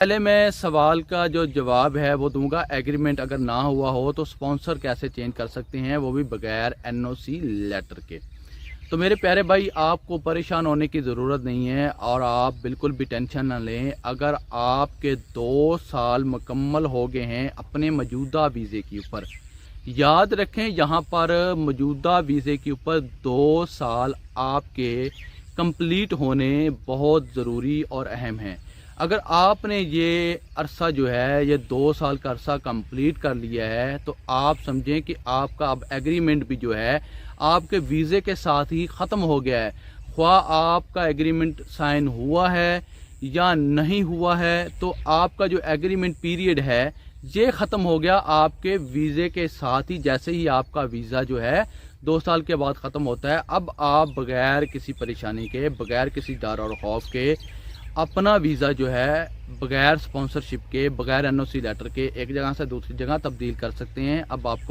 पहले मैं सवाल का जो जवाब है वो दूंगा। एग्रीमेंट अगर ना हुआ हो तो स्पॉन्सर कैसे चेंज कर सकते हैं, वो भी बगैर एनओसी लेटर के। तो मेरे प्यारे भाई, आपको परेशान होने की ज़रूरत नहीं है और आप बिल्कुल भी टेंशन ना लें। अगर आपके 2 साल मुकम्मल हो गए हैं अपने मौजूदा वीज़े के ऊपर, याद रखें यहाँ पर मौजूदा वीज़े के ऊपर 2 साल आपके कंप्लीट होने बहुत ज़रूरी और अहम हैं। अगर आपने ये अरसा जो है, ये 2 साल का अरसा कंप्लीट कर लिया है, तो आप समझें कि आपका अब एग्रीमेंट भी जो है आपके वीज़े के साथ ही ख़त्म हो गया है। ख्वाह आपका एग्रीमेंट साइन हुआ है या नहीं हुआ है, तो आपका जो एग्रीमेंट पीरियड है ये ख़त्म हो गया आपके वीज़े के साथ ही। जैसे ही आपका वीज़ा जो है 2 साल के बाद ख़त्म होता है, अब आप बग़ैर किसी परेशानी के, बग़ैर किसी डर और खौफ के अपना वीज़ा जो है बग़ैर स्पॉन्सरशिप के, बग़ैर एनओसी लेटर के एक जगह से दूसरी जगह तब्दील कर सकते हैं। अब आपको